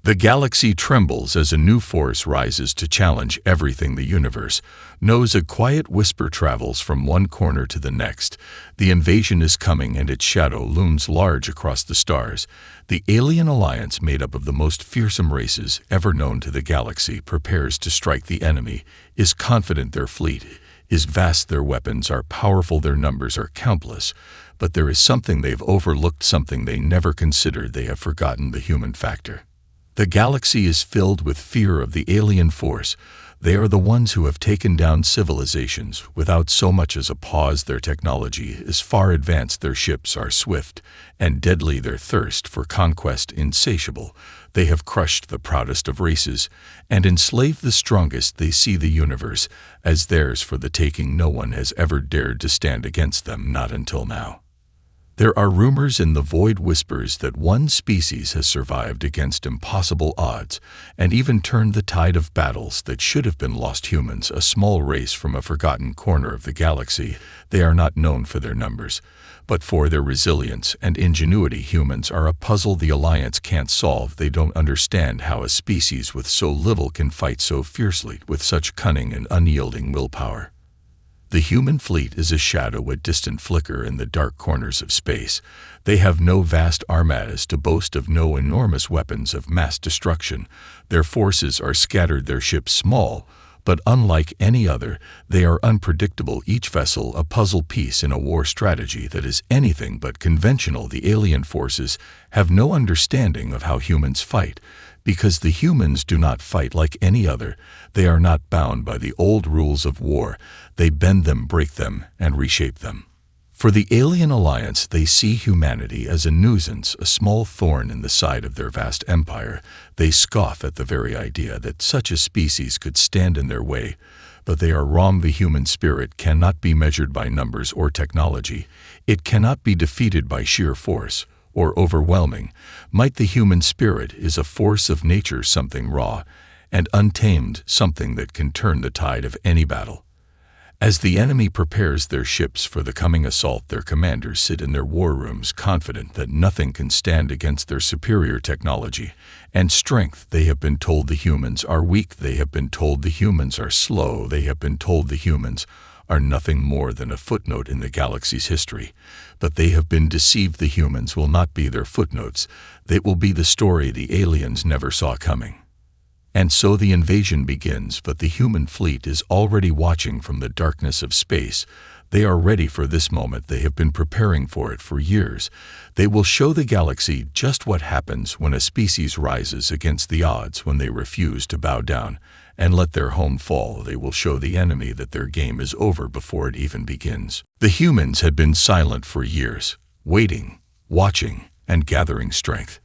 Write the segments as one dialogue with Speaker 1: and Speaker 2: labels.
Speaker 1: The galaxy trembles as a new force rises to challenge everything the universe knows. A quiet whisper travels from one corner to the next. The invasion is coming, and its shadow looms large across the stars. The alien alliance, made up of the most fearsome races ever known to the galaxy, prepares to strike the enemy, is confident their fleet is vast, their weapons are powerful, their numbers are countless. But there is something they've overlooked, something they never considered. They have forgotten the human factor. The galaxy is filled with fear of the alien force. They are the ones who have taken down civilizations without so much as a pause. Their technology is far advanced, their ships are swift and deadly, their thirst for conquest insatiable. They have crushed the proudest of races and enslaved the strongest. They see the universe as theirs for the taking. No one has ever dared to stand against them, not until now. There are rumors in the void, whispers that one species has survived against impossible odds and even turned the tide of battles that should have been lost. Humans, a small race from a forgotten corner of the galaxy. They are not known for their numbers, but for their resilience and ingenuity. Humans are a puzzle the Alliance can't solve. They don't understand how a species with so little can fight so fiercely, with such cunning and unyielding willpower. The human fleet is a shadow, a distant flicker in the dark corners of space. They have no vast armadas to boast of, no enormous weapons of mass destruction. Their forces are scattered, their ships small, but unlike any other, they are unpredictable, each vessel a puzzle piece in a war strategy that is anything but conventional. The alien forces have no understanding of how humans fight, because the humans do not fight like any other. They are not bound by the old rules of war. They bend them, break them, and reshape them. For the alien alliance, they see humanity as a nuisance, a small thorn in the side of their vast empire. They scoff at the very idea that such a species could stand in their way. But they are wrong. The human spirit cannot be measured by numbers or technology. It cannot be defeated by sheer force or overwhelming might. The human spirit is a force of nature, something raw and untamed, something that can turn the tide of any battle. As the enemy prepares their ships for the coming assault, their commanders sit in their war rooms confident that nothing can stand against their superior technology and strength. They have been told the humans are weak. They have been told the humans are slow. They have been told the humans are nothing more than a footnote in the galaxy's history. But they have been deceived. The humans will not be their footnotes. They will be the story the aliens never saw coming. And so the invasion begins, but the human fleet is already watching from the darkness of space. They are ready for this moment. They have been preparing for it for years. They will show the galaxy just what happens when a species rises against the odds, when they refuse to bow down and let their home fall. They will show the enemy that their game is over before it even begins. The humans had been silent for years, waiting, watching, and gathering strength.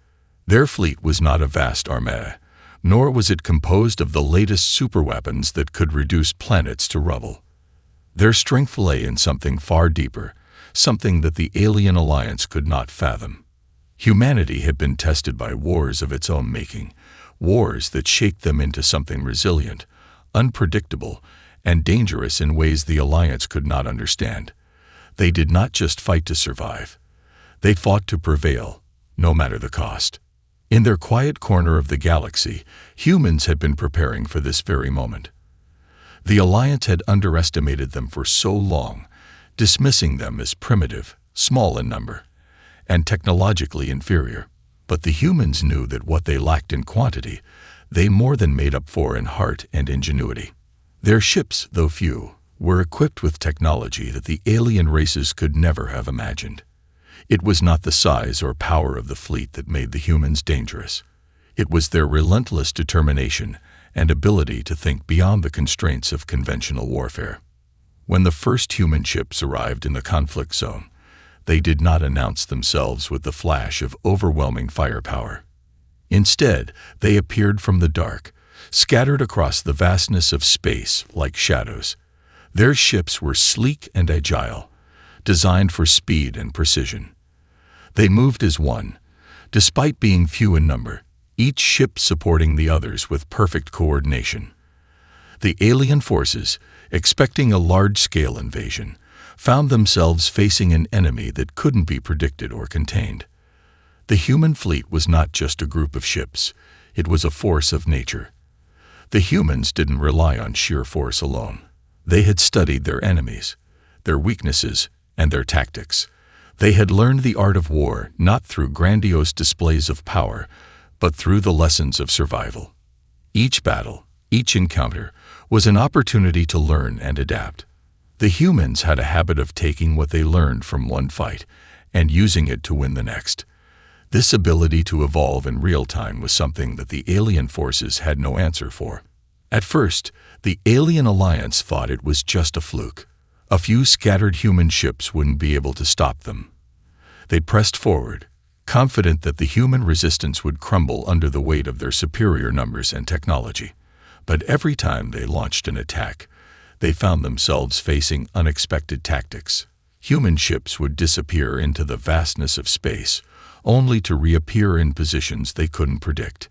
Speaker 1: Their fleet was not a vast armada, nor was it composed of the latest superweapons that could reduce planets to rubble. Their strength lay in something far deeper, something that the alien alliance could not fathom. Humanity had been tested by wars of its own making, wars that shaped them into something resilient, unpredictable, and dangerous in ways the alliance could not understand. They did not just fight to survive. They fought to prevail, no matter the cost. In their quiet corner of the galaxy, humans had been preparing for this very moment. The Alliance had underestimated them for so long, dismissing them as primitive, small in number, and technologically inferior. But the humans knew that what they lacked in quantity, they more than made up for in heart and ingenuity. Their ships, though few, were equipped with technology that the alien races could never have imagined. It was not the size or power of the fleet that made the humans dangerous. It was their relentless determination and ability to think beyond the constraints of conventional warfare. When the first human ships arrived in the conflict zone, they did not announce themselves with the flash of overwhelming firepower. Instead, they appeared from the dark, scattered across the vastness of space like shadows. Their ships were sleek and agile, designed for speed and precision. They moved as one, despite being few in number, each ship supporting the others with perfect coordination. The alien forces, expecting a large-scale invasion, found themselves facing an enemy that couldn't be predicted or contained. The human fleet was not just a group of ships. It was a force of nature. The humans didn't rely on sheer force alone. They had studied their enemies, their weaknesses, and their tactics. They had learned the art of war not through grandiose displays of power, but through the lessons of survival. Each battle, each encounter, was an opportunity to learn and adapt. The humans had a habit of taking what they learned from one fight and using it to win the next. This ability to evolve in real time was something that the alien forces had no answer for. At first, the alien alliance thought it was just a fluke. A few scattered human ships wouldn't be able to stop them. They pressed forward, confident that the human resistance would crumble under the weight of their superior numbers and technology. But every time they launched an attack, they found themselves facing unexpected tactics. Human ships would disappear into the vastness of space, only to reappear in positions they couldn't predict.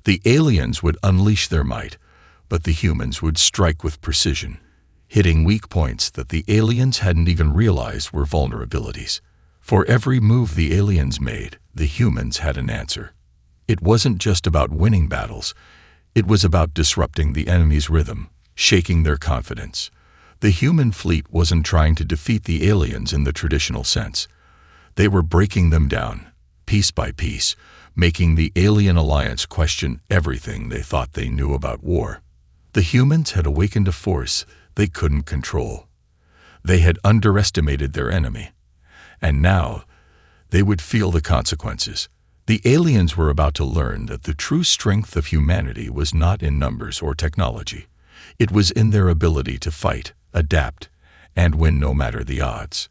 Speaker 1: The aliens would unleash their might, but the humans would strike with precision, hitting weak points that the aliens hadn't even realized were vulnerabilities. For every move the aliens made, the humans had an answer. It wasn't just about winning battles. It was about disrupting the enemy's rhythm, shaking their confidence. The human fleet wasn't trying to defeat the aliens in the traditional sense. They were breaking them down, piece by piece, making the alien alliance question everything they thought they knew about war. The humans had awakened a force they couldn't control. They had underestimated their enemy, and now they would feel the consequences. The aliens were about to learn that the true strength of humanity was not in numbers or technology. It was in their ability to fight, adapt, and win no matter the odds.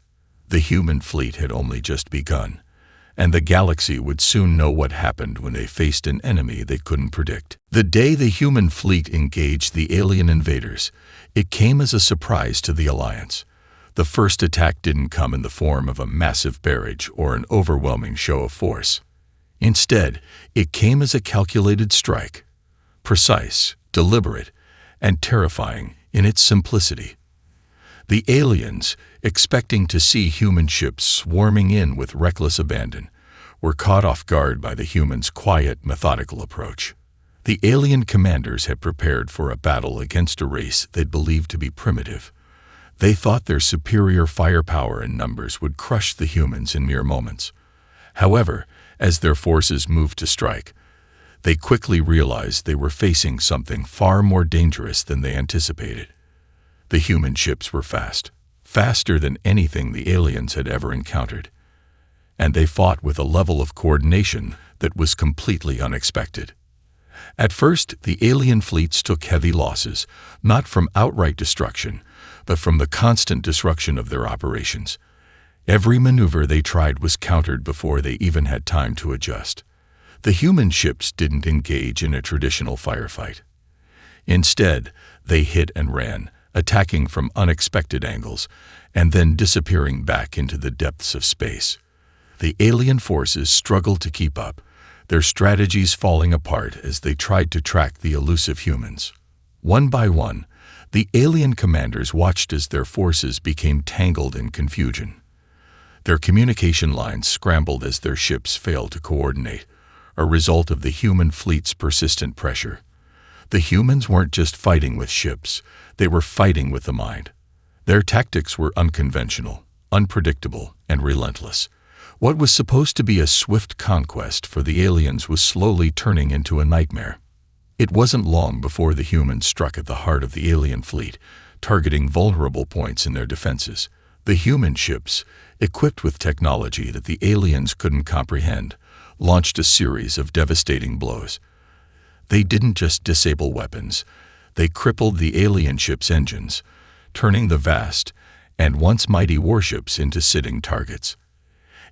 Speaker 1: The human fleet had only just begun, and the galaxy would soon know what happened when they faced an enemy they couldn't predict. The day the human fleet engaged the alien invaders, it came as a surprise to the Alliance. The first attack didn't come in the form of a massive barrage or an overwhelming show of force. Instead, it came as a calculated strike, precise, deliberate, and terrifying in its simplicity. The aliens, expecting to see human ships swarming in with reckless abandon, were caught off guard by the humans' quiet, methodical approach. The alien commanders had prepared for a battle against a race they'd believed to be primitive. They thought their superior firepower and numbers would crush the humans in mere moments. However, as their forces moved to strike, they quickly realized they were facing something far more dangerous than they anticipated. The human ships were fast, faster than anything the aliens had ever encountered, and they fought with a level of coordination that was completely unexpected. At first, the alien fleets took heavy losses, not from outright destruction, but from the constant disruption of their operations. Every maneuver they tried was countered before they even had time to adjust. The human ships didn't engage in a traditional firefight. Instead, they hit and ran, attacking from unexpected angles, and then disappearing back into the depths of space. The alien forces struggled to keep up, their strategies falling apart as they tried to track the elusive humans. One by one, the alien commanders watched as their forces became tangled in confusion. Their communication lines scrambled as their ships failed to coordinate, a result of the human fleet's persistent pressure. The humans weren't just fighting with ships, they were fighting with the mind. Their tactics were unconventional, unpredictable, and relentless. What was supposed to be a swift conquest for the aliens was slowly turning into a nightmare. It wasn't long before the humans struck at the heart of the alien fleet, targeting vulnerable points in their defenses. The human ships, equipped with technology that the aliens couldn't comprehend, launched a series of devastating blows. They didn't just disable weapons, they crippled the alien ships' engines, turning the vast and once mighty warships into sitting targets.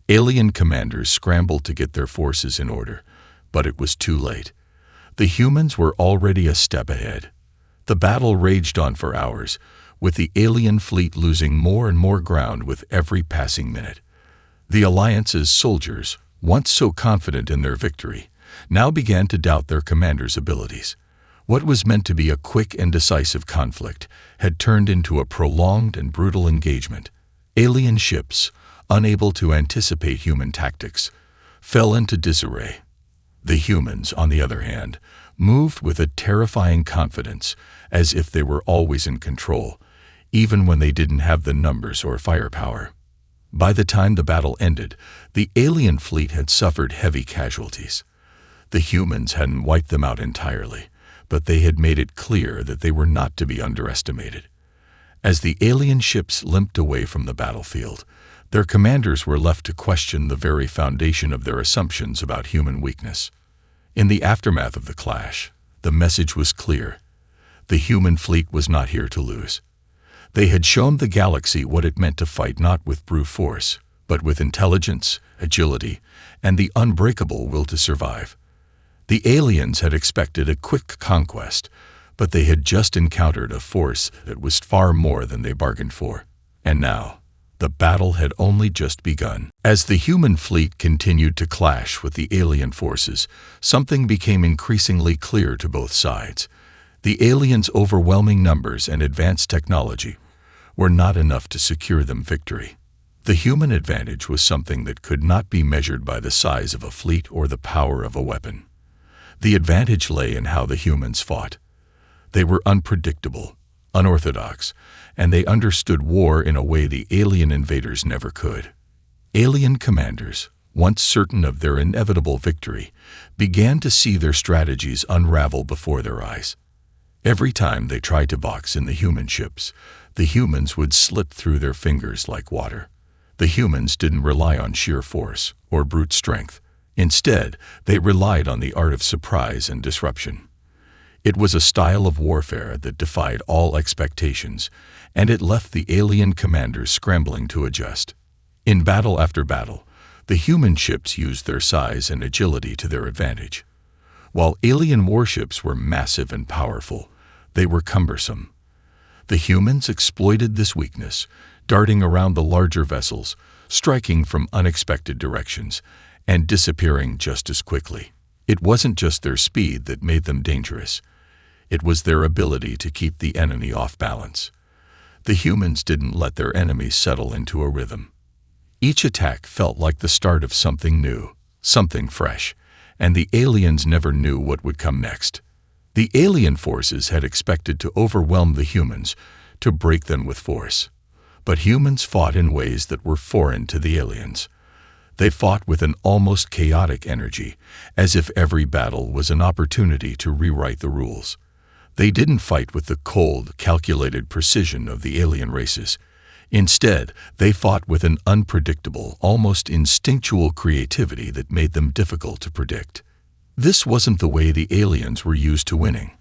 Speaker 1: Alien commanders scrambled to get their forces in order, but it was too late. The humans were already a step ahead. The battle raged on for hours, with the alien fleet losing more and more ground with every passing minute. The Alliance's soldiers, once so confident in their victory, now began to doubt their commander's abilities. What was meant to be a quick and decisive conflict had turned into a prolonged and brutal engagement. Alien ships, unable to anticipate human tactics, fell into disarray. The humans, on the other hand, moved with a terrifying confidence, as if they were always in control, even when they didn't have the numbers or firepower. By the time the battle ended, the alien fleet had suffered heavy casualties. The humans hadn't wiped them out entirely, but they had made it clear that they were not to be underestimated. As the alien ships limped away from the battlefield, their commanders were left to question the very foundation of their assumptions about human weakness. In the aftermath of the clash, the message was clear. The human fleet was not here to lose. They had shown the galaxy what it meant to fight not with brute force, but with intelligence, agility, and the unbreakable will to survive. The aliens had expected a quick conquest, but they had just encountered a force that was far more than they bargained for. And now, the battle had only just begun. As the human fleet continued to clash with the alien forces, something became increasingly clear to both sides. The aliens' overwhelming numbers and advanced technology were not enough to secure them victory. The human advantage was something that could not be measured by the size of a fleet or the power of a weapon. The advantage lay in how the humans fought. They were unpredictable, unorthodox, and they understood war in a way the alien invaders never could. Alien commanders, once certain of their inevitable victory, began to see their strategies unravel before their eyes. Every time they tried to box in the human ships, the humans would slip through their fingers like water. The humans didn't rely on sheer force or brute strength. Instead, they relied on the art of surprise and disruption. It was a style of warfare that defied all expectations, and it left the alien commanders scrambling to adjust. In battle after battle, the human ships used their size and agility to their advantage. While alien warships were massive and powerful, they were cumbersome. The humans exploited this weakness, darting around the larger vessels, striking from unexpected directions, and disappearing just as quickly. It wasn't just their speed that made them dangerous. It was their ability to keep the enemy off balance. The humans didn't let their enemies settle into a rhythm. Each attack felt like the start of something new, something fresh, and the aliens never knew what would come next. The alien forces had expected to overwhelm the humans, to break them with force. But humans fought in ways that were foreign to the aliens. They fought with an almost chaotic energy, as if every battle was an opportunity to rewrite the rules. They didn't fight with the cold, calculated precision of the alien races. Instead, they fought with an unpredictable, almost instinctual creativity that made them difficult to predict. This wasn't the way the aliens were used to winning.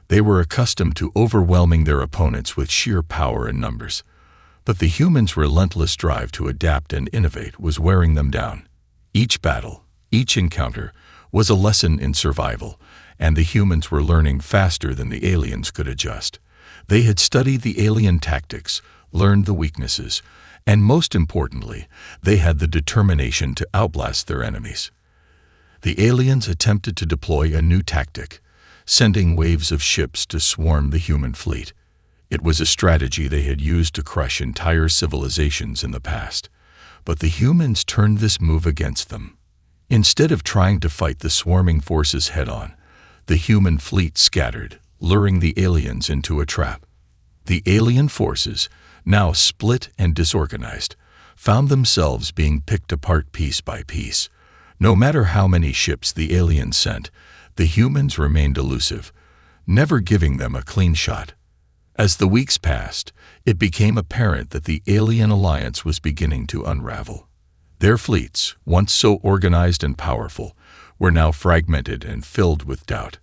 Speaker 1: They were accustomed to overwhelming their opponents with sheer power and numbers. But the humans' relentless drive to adapt and innovate was wearing them down. Each battle, each encounter, was a lesson in survival, and the humans were learning faster than the aliens could adjust. They had studied the alien tactics, learned the weaknesses, and most importantly, they had the determination to outlast their enemies. The aliens attempted to deploy a new tactic, sending waves of ships to swarm the human fleet. It was a strategy they had used to crush entire civilizations in the past, but the humans turned this move against them. Instead of trying to fight the swarming forces head-on, the human fleet scattered, luring the aliens into a trap. The alien forces, now split and disorganized, found themselves being picked apart piece by piece. No matter how many ships the aliens sent, the humans remained elusive, never giving them a clean shot. As the weeks passed, it became apparent that the alien alliance was beginning to unravel. Their fleets, once so organized and powerful, were now fragmented and filled with doubt.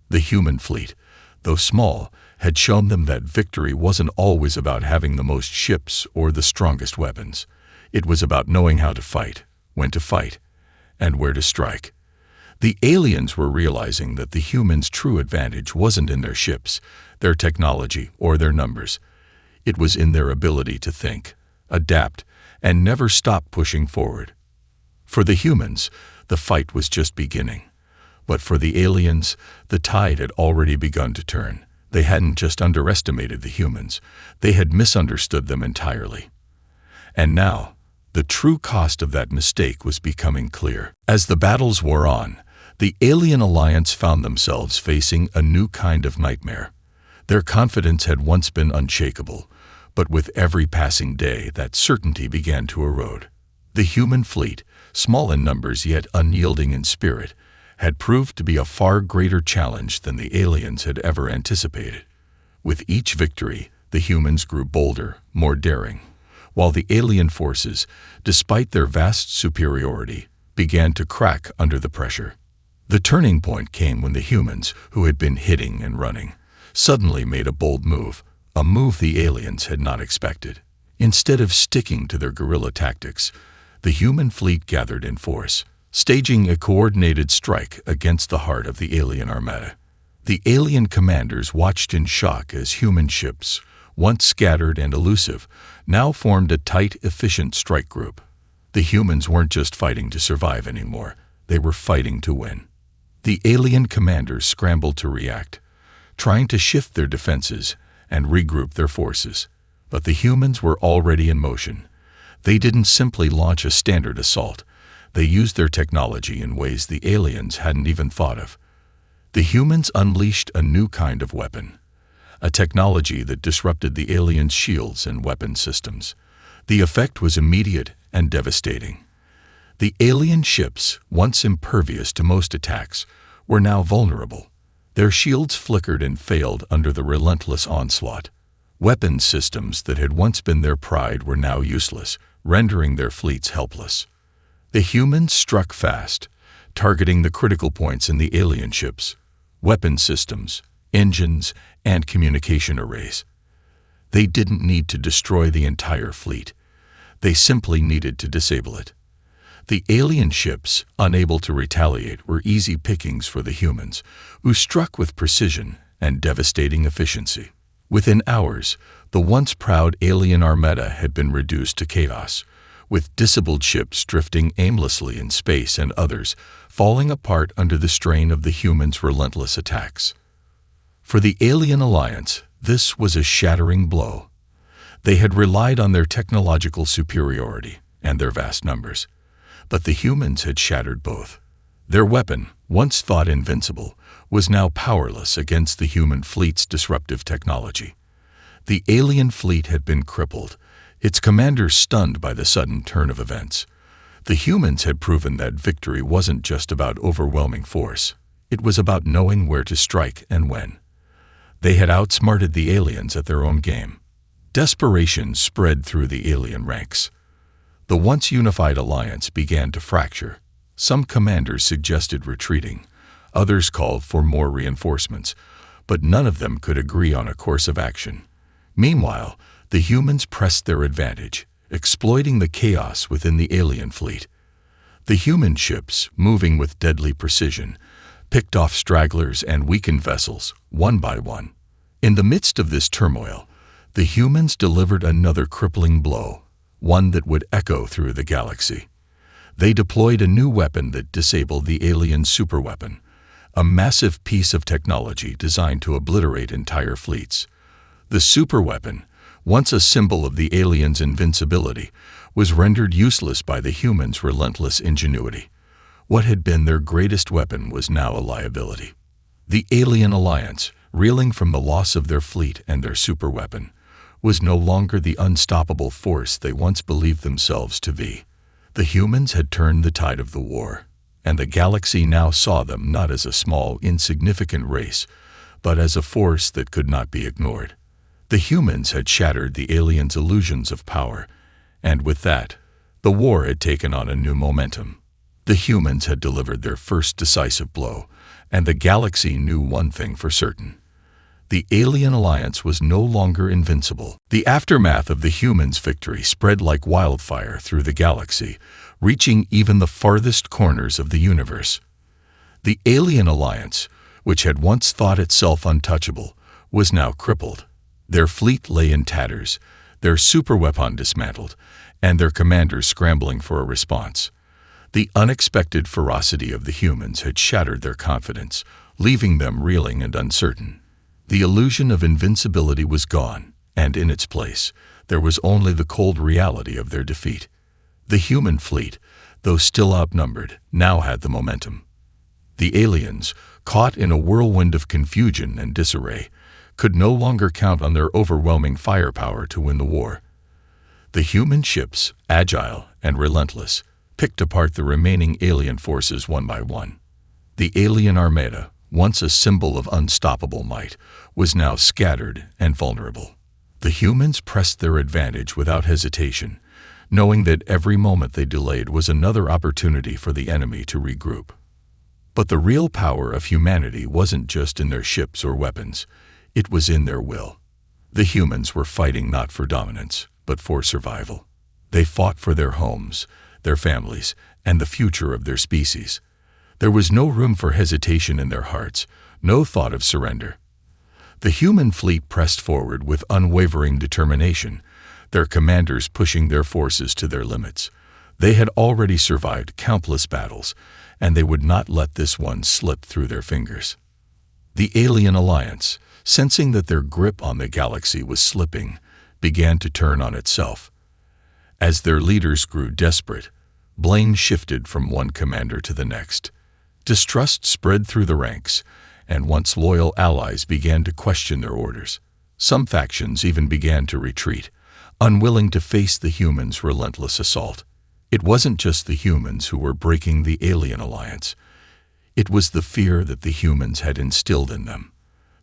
Speaker 1: The human fleet, though small, had shown them that victory wasn't always about having the most ships or the strongest weapons. It was about knowing how to fight, when to fight, and where to strike. The aliens were realizing that the humans' true advantage wasn't in their ships, their technology, or their numbers. It was in their ability to think, adapt, and never stop pushing forward. For the humans, the fight was just beginning. But for the aliens, the tide had already begun to turn. They hadn't just underestimated the humans, they had misunderstood them entirely. And now, the true cost of that mistake was becoming clear. As the battles wore on, The alien alliance found themselves facing a new kind of nightmare. Their confidence had once been unshakable, but with every passing day that certainty began to erode. The human fleet, small in numbers yet unyielding in spirit, had proved to be a far greater challenge than the aliens had ever anticipated. With each victory, the humans grew bolder, more daring, while the alien forces, despite their vast superiority, began to crack under the pressure. The turning point came when the humans, who had been hitting and running, suddenly made a bold move, a move the aliens had not expected. Instead of sticking to their guerrilla tactics, the human fleet gathered in force, staging a coordinated strike against the heart of the alien armada. The alien commanders watched in shock as human ships, once scattered and elusive, now formed a tight, efficient strike group. The humans weren't just fighting to survive anymore, they were fighting to win. The alien commanders scrambled to react, trying to shift their defenses and regroup their forces. But the humans were already in motion. They didn't simply launch a standard assault. They used their technology in ways the aliens hadn't even thought of. The humans unleashed a new kind of weapon, a technology that disrupted the aliens' shields and weapon systems. The effect was immediate and devastating. The alien ships, once impervious to most attacks, were now vulnerable. Their shields flickered and failed under the relentless onslaught. Weapon systems that had once been their pride were now useless, rendering their fleets helpless. The humans struck fast, targeting the critical points in the alien ships, weapon systems, engines, and communication arrays. They didn't need to destroy the entire fleet. They simply needed to disable it. The alien ships, unable to retaliate, were easy pickings for the humans, who struck with precision and devastating efficiency. Within hours, the once proud alien armada had been reduced to chaos, with disabled ships drifting aimlessly in space and others falling apart under the strain of the humans' relentless attacks. For the alien alliance, this was a shattering blow. They had relied on their technological superiority and their vast numbers, but the humans had shattered both. Their weapon, once thought invincible, was now powerless against the human fleet's disruptive technology. The alien fleet had been crippled, its commanders stunned by the sudden turn of events. The humans had proven that victory wasn't just about overwhelming force. It was about knowing where to strike and when. They had outsmarted the aliens at their own game. Desperation spread through the alien ranks. The once unified alliance began to fracture. Some commanders suggested retreating. Others called for more reinforcements, but none of them could agree on a course of action. Meanwhile, the humans pressed their advantage, exploiting the chaos within the alien fleet. The human ships, moving with deadly precision, picked off stragglers and weakened vessels, one by one. In the midst of this turmoil, the humans delivered another crippling blow, one that would echo through the galaxy. They deployed a new weapon that disabled the alien superweapon, a massive piece of technology designed to obliterate entire fleets. The superweapon, once a symbol of the aliens' invincibility, was rendered useless by the humans' relentless ingenuity. What had been their greatest weapon was now a liability. The alien alliance, reeling from the loss of their fleet and their superweapon, was no longer the unstoppable force they once believed themselves to be. The humans had turned the tide of the war, and the galaxy now saw them not as a small, insignificant race, but as a force that could not be ignored. The humans had shattered the aliens' illusions of power, and with that, the war had taken on a new momentum. The humans had delivered their first decisive blow, and the galaxy knew one thing for certain. The alien alliance was no longer invincible. The aftermath of the humans' victory spread like wildfire through the galaxy, reaching even the farthest corners of the universe. The alien alliance, which had once thought itself untouchable, was now crippled. Their fleet lay in tatters, their superweapon dismantled, and their commanders scrambling for a response. The unexpected ferocity of the humans had shattered their confidence, leaving them reeling and uncertain. The illusion of invincibility was gone, and in its place, there was only the cold reality of their defeat. The human fleet, though still outnumbered, now had the momentum. The aliens, caught in a whirlwind of confusion and disarray, could no longer count on their overwhelming firepower to win the war. The human ships, agile and relentless, picked apart the remaining alien forces one by one. The alien armada, once a symbol of unstoppable might, was now scattered and vulnerable. The humans pressed their advantage without hesitation, knowing that every moment they delayed was another opportunity for the enemy to regroup. But the real power of humanity wasn't just in their ships or weapons, it was in their will. The humans were fighting not for dominance, but for survival. They fought for their homes, their families, and the future of their species. There was no room for hesitation in their hearts, no thought of surrender. The human fleet pressed forward with unwavering determination, their commanders pushing their forces to their limits. They had already survived countless battles, and they would not let this one slip through their fingers. The Alien Alliance, sensing that their grip on the galaxy was slipping, began to turn on itself. As their leaders grew desperate, blame shifted from one commander to the next. Distrust spread through the ranks, and once loyal allies began to question their orders. Some factions even began to retreat, unwilling to face the humans' relentless assault. It wasn't just the humans who were breaking the Alien Alliance. It was the fear that the humans had instilled in them.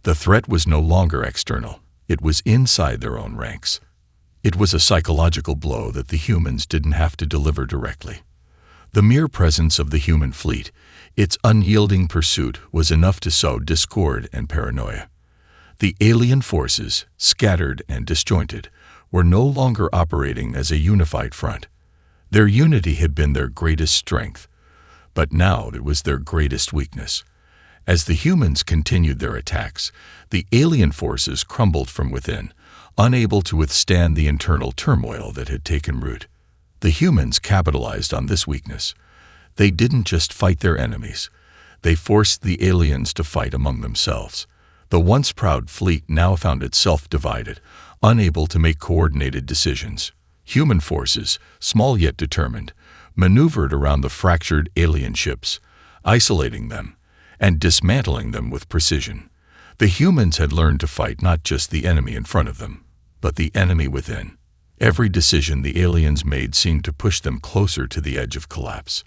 Speaker 1: The threat was no longer external. It was inside their own ranks. It was a psychological blow that the humans didn't have to deliver directly. The mere presence of the human fleet, its unyielding pursuit, was enough to sow discord and paranoia. The alien forces, scattered and disjointed, were no longer operating as a unified front. Their unity had been their greatest strength, but now it was their greatest weakness. As the humans continued their attacks, the alien forces crumbled from within, unable to withstand the internal turmoil that had taken root. The humans capitalized on this weakness. They didn't just fight their enemies. They forced the aliens to fight among themselves. The once proud fleet now found itself divided, unable to make coordinated decisions. Human forces, small yet determined, maneuvered around the fractured alien ships, isolating them and dismantling them with precision. The humans had learned to fight not just the enemy in front of them, but the enemy within. Every decision the aliens made seemed to push them closer to the edge of collapse.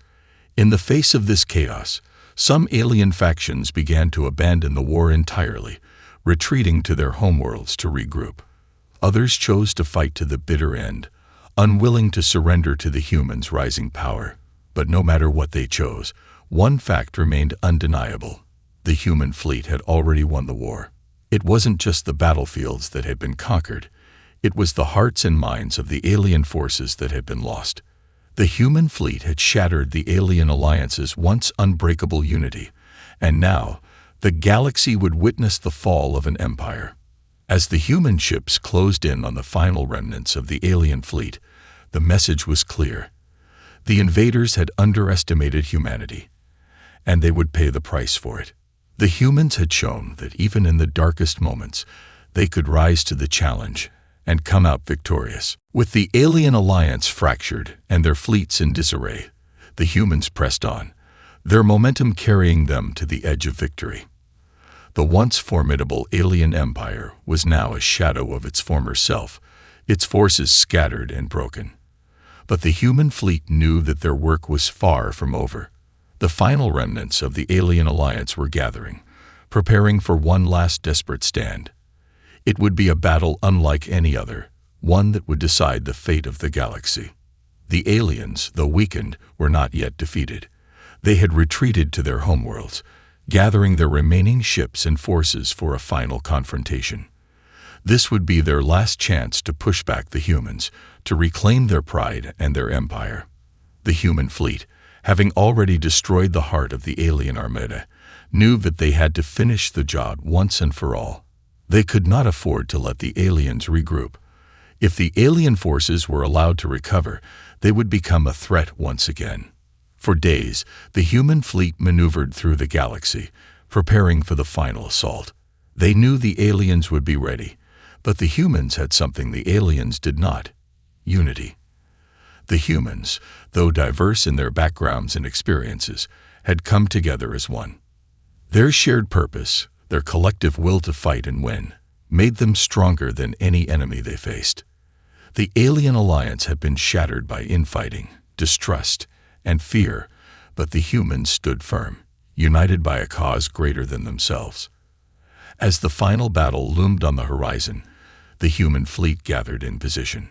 Speaker 1: In the face of this chaos, some alien factions began to abandon the war entirely, retreating to their homeworlds to regroup. Others chose to fight to the bitter end, unwilling to surrender to the humans' rising power. But no matter what they chose, one fact remained undeniable. The human fleet had already won the war. It wasn't just the battlefields that had been conquered. It was the hearts and minds of the alien forces that had been lost. The human fleet had shattered the Alien Alliance's once unbreakable unity, and now the galaxy would witness the fall of an empire. As the human ships closed in on the final remnants of the alien fleet, the message was clear. The invaders had underestimated humanity, and they would pay the price for it. The humans had shown that even in the darkest moments, they could rise to the challenge and come out victorious. With the Alien Alliance fractured and their fleets in disarray, the humans pressed on, their momentum carrying them to the edge of victory. The once formidable alien empire was now a shadow of its former self, its forces scattered and broken. But the human fleet knew that their work was far from over. The final remnants of the Alien Alliance were gathering, preparing for one last desperate stand. It would be a battle unlike any other, one that would decide the fate of the galaxy. The aliens, though weakened, were not yet defeated. They had retreated to their homeworlds, gathering their remaining ships and forces for a final confrontation. This would be their last chance to push back the humans, to reclaim their pride and their empire. The human fleet, having already destroyed the heart of the alien armada, knew that they had to finish the job once and for all. They could not afford to let the aliens regroup. If the alien forces were allowed to recover, they would become a threat once again. For days, the human fleet maneuvered through the galaxy, preparing for the final assault. They knew the aliens would be ready, but the humans had something the aliens did not: unity. The humans, though diverse in their backgrounds and experiences, had come together as one. Their shared purpose, their collective will to fight and win, made them stronger than any enemy they faced. The alien alliance had been shattered by infighting, distrust, and fear, but the humans stood firm, united by a cause greater than themselves. As the final battle loomed on the horizon, the human fleet gathered in position.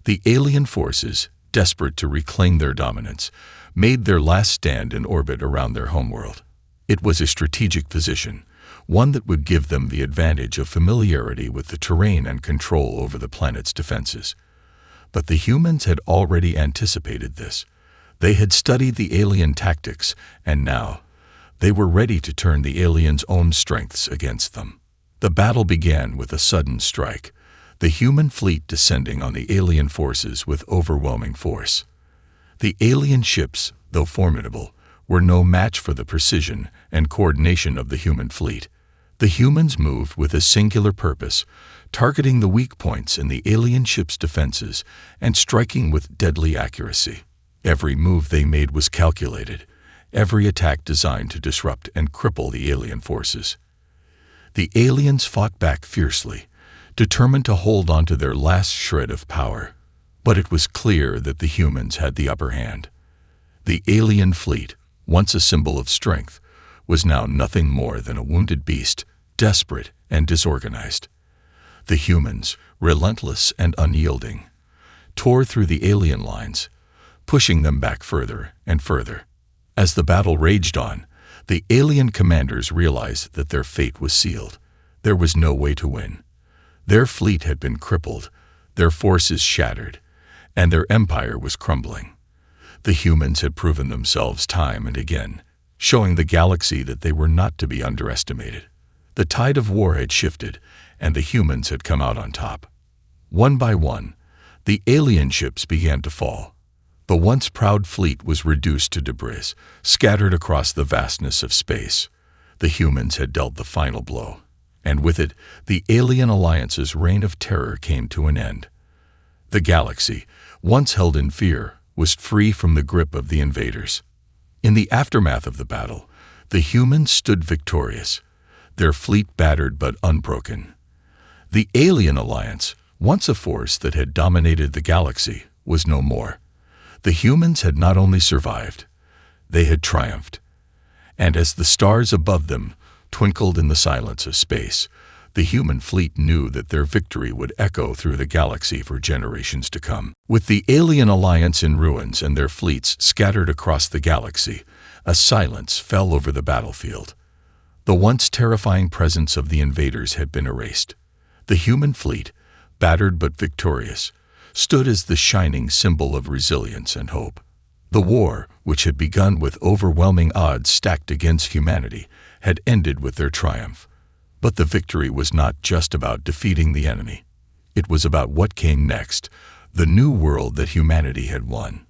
Speaker 1: The alien forces, desperate to reclaim their dominance, made their last stand in orbit around their homeworld. It was a strategic position, one that would give them the advantage of familiarity with the terrain and control over the planet's defenses. But the humans had already anticipated this. They had studied the alien tactics, and now they were ready to turn the aliens' own strengths against them. The battle began with a sudden strike, the human fleet descending on the alien forces with overwhelming force. The alien ships, though formidable, were no match for the precision and coordination of the human fleet. The humans moved with a singular purpose, targeting the weak points in the alien ship's defenses and striking with deadly accuracy. Every move they made was calculated, every attack designed to disrupt and cripple the alien forces. The aliens fought back fiercely, determined to hold on to their last shred of power. But it was clear that the humans had the upper hand. The alien fleet, once a symbol of strength, was now nothing more than a wounded beast, desperate and disorganized. The humans, relentless and unyielding, tore through the alien lines, pushing them back further and further. As the battle raged on, the alien commanders realized that their fate was sealed. There was no way to win. Their fleet had been crippled, their forces shattered, and their empire was crumbling. The humans had proven themselves time and again, showing the galaxy that they were not to be underestimated. The tide of war had shifted, and the humans had come out on top. One by one, the alien ships began to fall. The once proud fleet was reduced to debris, scattered across the vastness of space. The humans had dealt the final blow, and with it, the alien alliance's reign of terror came to an end. The galaxy, once held in fear, was free from the grip of the invaders. In the aftermath of the battle, the humans stood victorious, their fleet battered but unbroken. The alien alliance, once a force that had dominated the galaxy, was no more. The humans had not only survived, they had triumphed. And as the stars above them twinkled in the silence of space, the human fleet knew that their victory would echo through the galaxy for generations to come. With the alien alliance in ruins and their fleets scattered across the galaxy, a silence fell over the battlefield. The once terrifying presence of the invaders had been erased. The human fleet, battered but victorious, stood as the shining symbol of resilience and hope. The war, which had begun with overwhelming odds stacked against humanity, had ended with their triumph. But the victory was not just about defeating the enemy. It was about what came next, the new world that humanity had won.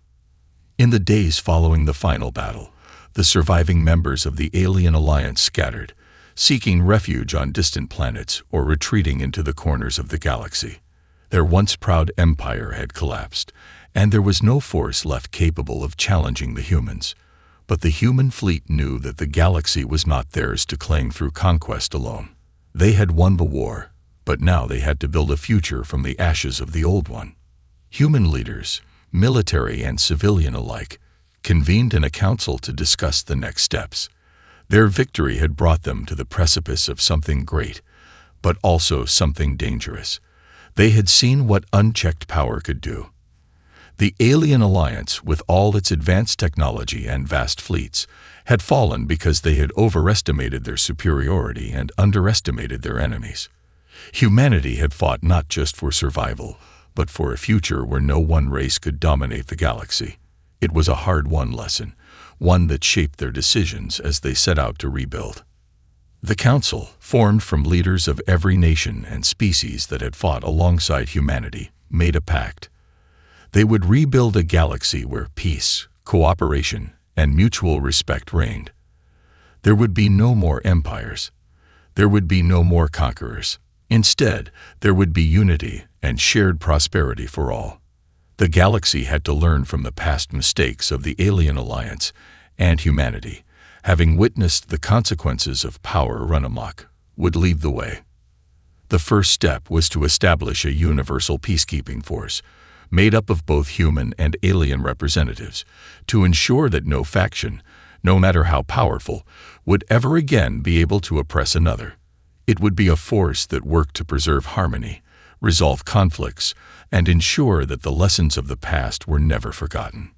Speaker 1: In the days following the final battle, the surviving members of the alien alliance scattered, seeking refuge on distant planets or retreating into the corners of the galaxy. Their once proud empire had collapsed, and there was no force left capable of challenging the humans. But the human fleet knew that the galaxy was not theirs to claim through conquest alone. They had won the war, but now they had to build a future from the ashes of the old one. Human leaders, military and civilian alike, convened in a council to discuss the next steps. Their victory had brought them to the precipice of something great, but also something dangerous. They had seen what unchecked power could do. The alien alliance, with all its advanced technology and vast fleets, had fallen because they had overestimated their superiority and underestimated their enemies. Humanity had fought not just for survival, but for a future where no one race could dominate the galaxy. It was a hard-won lesson, one that shaped their decisions as they set out to rebuild. The Council, formed from leaders of every nation and species that had fought alongside humanity, made a pact. They would rebuild a galaxy where peace, cooperation, and mutual respect reigned. There would be no more empires. There would be no more conquerors. Instead, there would be unity and shared prosperity for all. The galaxy had to learn from the past mistakes of the alien alliance and humanity, having witnessed the consequences of power run amok, would lead the way. The first step was to establish a universal peacekeeping force, made up of both human and alien representatives, to ensure that no faction, no matter how powerful, would ever again be able to oppress another. It would be a force that worked to preserve harmony, resolve conflicts, and ensure that the lessons of the past were never forgotten.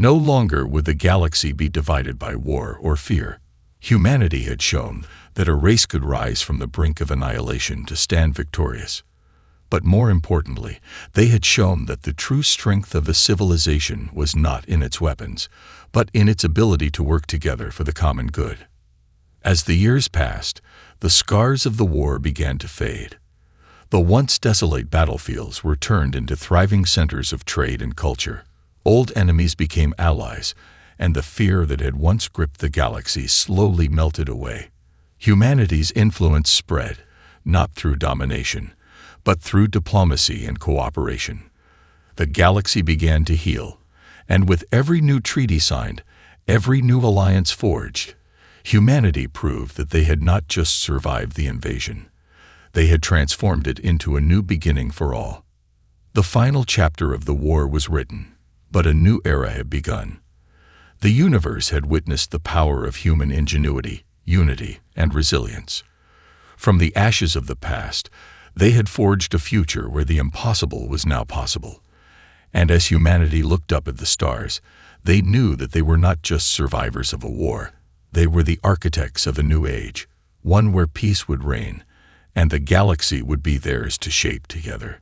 Speaker 1: No longer would the galaxy be divided by war or fear. Humanity had shown that a race could rise from the brink of annihilation to stand victorious. But more importantly, they had shown that the true strength of a civilization was not in its weapons, but in its ability to work together for the common good. As the years passed, the scars of the war began to fade. The once desolate battlefields were turned into thriving centers of trade and culture. Old enemies became allies, and the fear that had once gripped the galaxy slowly melted away. Humanity's influence spread, not through domination, but through diplomacy and cooperation. The galaxy began to heal, and with every new treaty signed, every new alliance forged, humanity proved that they had not just survived the invasion. They had transformed it into a new beginning for all. The final chapter of the war was written, but a new era had begun. The universe had witnessed the power of human ingenuity, unity, and resilience. From the ashes of the past, they had forged a future where the impossible was now possible. And as humanity looked up at the stars, they knew that they were not just survivors of a war. They were the architects of a new age, one where peace would reign, and the galaxy would be theirs to shape together.